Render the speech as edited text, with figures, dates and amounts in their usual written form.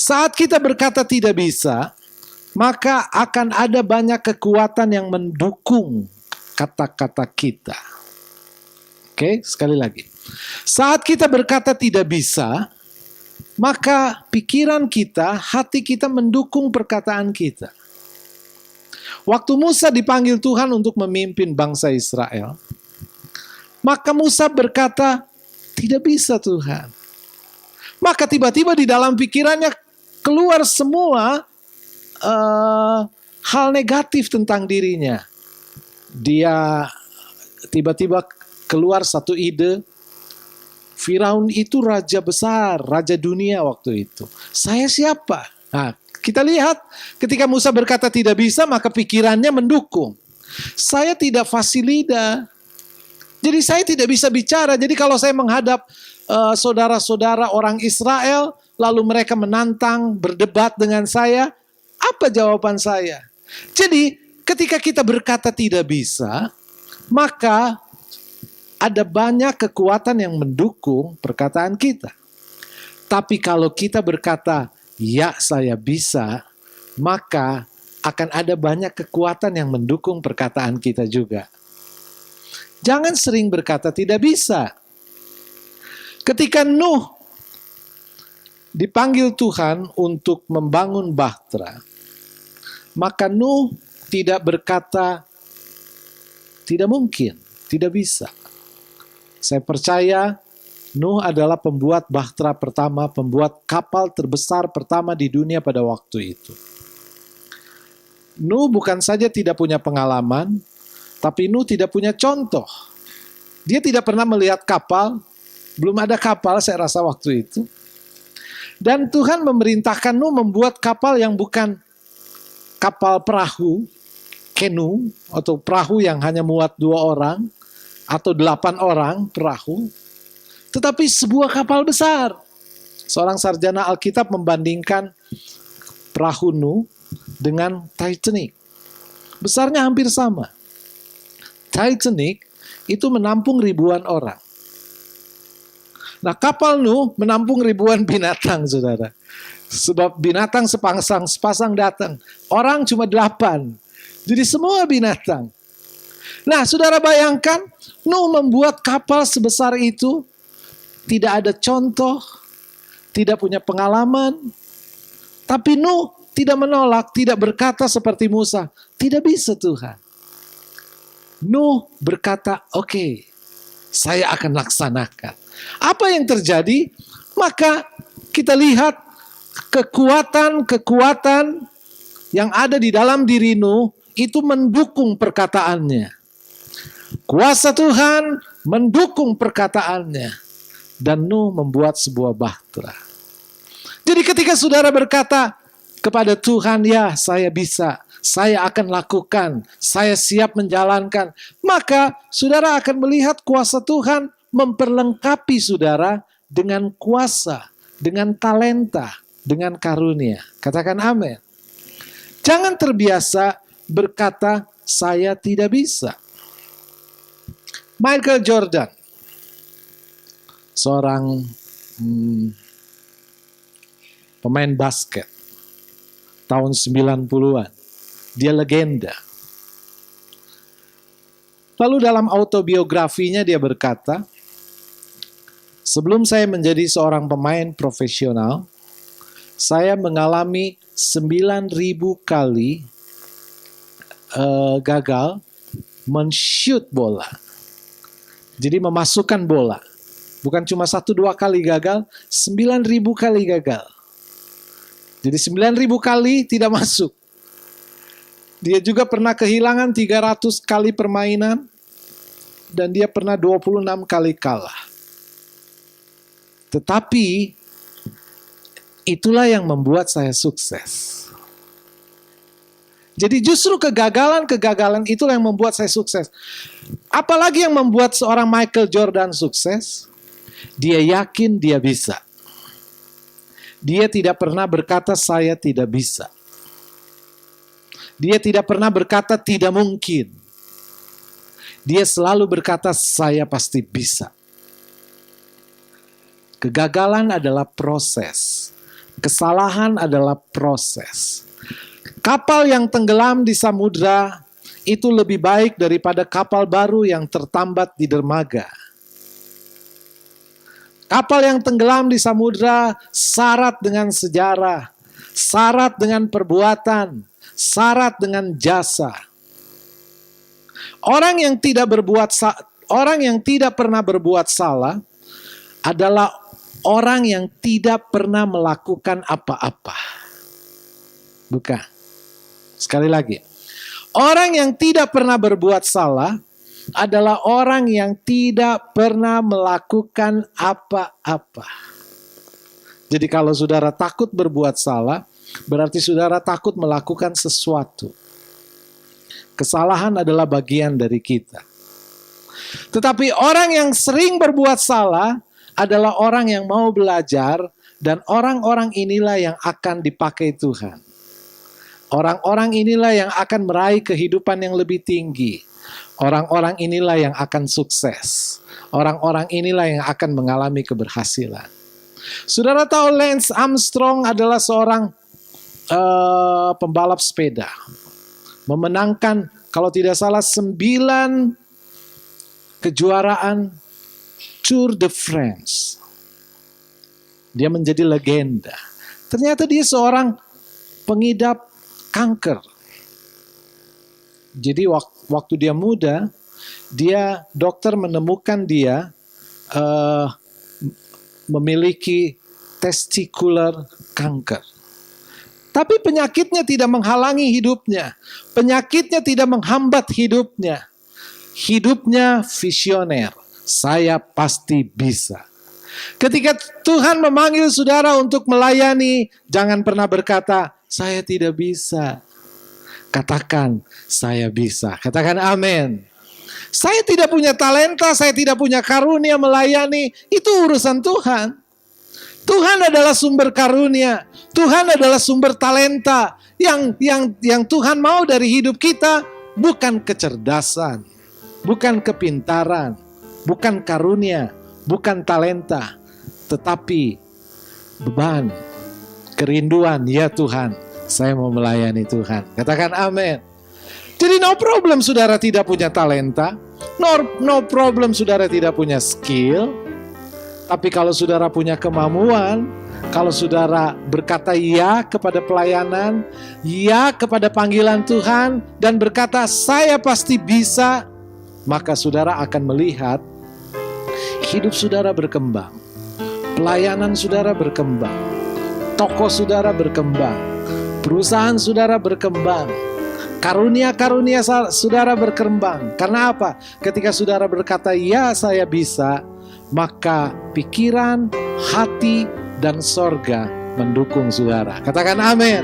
Saat kita berkata tidak bisa, maka akan ada banyak kekuatan yang mendukung kata-kata kita. Oke, sekali lagi. Saat kita berkata tidak bisa, maka pikiran kita, hati kita mendukung perkataan kita. Waktu Musa dipanggil Tuhan untuk memimpin bangsa Israel, maka Musa berkata, tidak bisa Tuhan. Maka tiba-tiba di dalam pikirannya keluar semua hal negatif tentang dirinya. Dia tiba-tiba keluar satu ide, Firaun itu raja besar, raja dunia waktu itu. Saya siapa? Nah, kita lihat ketika Musa berkata tidak bisa, maka pikirannya mendukung. Saya tidak fasih lidah. Jadi saya tidak bisa bicara. Jadi kalau saya menghadap saudara-saudara orang Israel, lalu mereka menantang, berdebat dengan saya, apa jawaban saya? Jadi ketika kita berkata tidak bisa, maka ada banyak kekuatan yang mendukung perkataan kita. Tapi kalau kita berkata, ya saya bisa, maka akan ada banyak kekuatan yang mendukung perkataan kita juga. Jangan sering berkata tidak bisa. Ketika Nuh dipanggil Tuhan untuk membangun bahtera, maka Nuh tidak berkata tidak mungkin, tidak bisa. Saya percaya Nuh adalah pembuat bahtera pertama, pembuat kapal terbesar pertama di dunia pada waktu itu. Nuh bukan saja tidak punya pengalaman, tapi Nuh tidak punya contoh. Dia tidak pernah melihat kapal, belum ada kapal saya rasa waktu itu. Dan Tuhan memerintahkan Nuh membuat kapal yang bukan kapal perahu, canoe, atau perahu yang hanya muat 2 orang, atau 8 orang perahu, tetapi sebuah kapal besar. Seorang sarjana Alkitab membandingkan perahu Nuh dengan Titanic. Besarnya hampir sama. Titanic itu menampung ribuan orang. Nah, kapal Nuh menampung ribuan binatang, saudara. Sebab binatang sepasang datang. Orang cuma 8. Jadi semua binatang. Nah, saudara bayangkan, Nuh membuat kapal sebesar itu, tidak ada contoh, tidak punya pengalaman, tapi Nuh tidak menolak, tidak berkata seperti Musa, tidak bisa Tuhan. Nuh berkata, oke, saya akan laksanakan. Apa yang terjadi? Maka kita lihat kekuatan-kekuatan yang ada di dalam diri Nuh itu mendukung perkataannya. Kuasa Tuhan mendukung perkataannya. Dan Nuh membuat sebuah bahtera. Jadi ketika saudara berkata kepada Tuhan, ya saya bisa, saya akan lakukan, saya siap menjalankan, maka saudara akan melihat kuasa Tuhan memperlengkapi saudara dengan kuasa, dengan talenta, dengan karunia. Katakan amin. Jangan terbiasa berkata, saya tidak bisa. Michael Jordan, seorang pemain basket tahun 90-an. Dia legenda. Lalu dalam autobiografinya dia berkata, sebelum saya menjadi seorang pemain profesional, saya mengalami 9.000 kali gagal men-shoot bola. Jadi memasukkan bola. Bukan cuma 1-2 kali gagal, 9.000 kali gagal. Jadi 9.000 kali tidak masuk. Dia juga pernah kehilangan 300 kali permainan, dan dia pernah 26 kali kalah. Tetapi, itulah yang membuat saya sukses. Jadi justru kegagalan-kegagalan itulah yang membuat saya sukses. Apalagi yang membuat seorang Michael Jordan sukses? Dia yakin dia bisa. Dia tidak pernah berkata saya tidak bisa. Dia tidak pernah berkata tidak mungkin. Dia selalu berkata saya pasti bisa. Kegagalan adalah proses. Kesalahan adalah proses. Kapal yang tenggelam di samudra itu lebih baik daripada kapal baru yang tertambat di dermaga. Kapal yang tenggelam di samudra syarat dengan sejarah, syarat dengan perbuatan, syarat dengan jasa. Orang yang tidak pernah berbuat salah adalah orang yang tidak pernah melakukan apa-apa. Bukan. Sekali lagi. Orang yang tidak pernah berbuat salah adalah orang yang tidak pernah melakukan apa-apa. Jadi kalau saudara takut berbuat salah, berarti saudara takut melakukan sesuatu. Kesalahan adalah bagian dari kita. Tetapi orang yang sering berbuat salah adalah orang yang mau belajar, dan orang-orang inilah yang akan dipakai Tuhan. Orang-orang inilah yang akan meraih kehidupan yang lebih tinggi. Orang-orang inilah yang akan sukses. Orang-orang inilah yang akan mengalami keberhasilan. Saudara tahu Lance Armstrong adalah seorang pembalap sepeda. Memenangkan, kalau tidak salah, 9 kejuaraan Tour de France. Dia menjadi legenda. Ternyata dia seorang pengidap kanker. Jadi waktu dia muda, dokter menemukan dia memiliki testicular kanker. Tapi penyakitnya tidak menghalangi hidupnya. Penyakitnya tidak menghambat hidupnya. Hidupnya visioner. Saya pasti bisa. Ketika Tuhan memanggil saudara untuk melayani, jangan pernah berkata, saya tidak bisa. Katakan, saya bisa. Katakan amin. Saya tidak punya talenta, saya tidak punya karunia melayani. Itu urusan Tuhan. Tuhan adalah sumber karunia. Tuhan adalah sumber talenta. Yang Tuhan mau dari hidup kita bukan kecerdasan, bukan kepintaran, bukan karunia, bukan talenta, tetapi beban, kerinduan. Ya Tuhan, saya mau melayani Tuhan. Katakan amin. Jadi no problem saudara tidak punya talenta, no problem saudara tidak punya skill. Tapi kalau saudara punya kemampuan, kalau saudara berkata ya kepada pelayanan, ya kepada panggilan Tuhan, dan berkata saya pasti bisa, maka saudara akan melihat hidup saudara berkembang, pelayanan saudara berkembang, toko saudara berkembang, perusahaan saudara berkembang, karunia-karunia saudara berkembang. Karena apa? Ketika saudara berkata ya saya bisa, maka pikiran, hati, dan sorga mendukung saudara. Katakan amin.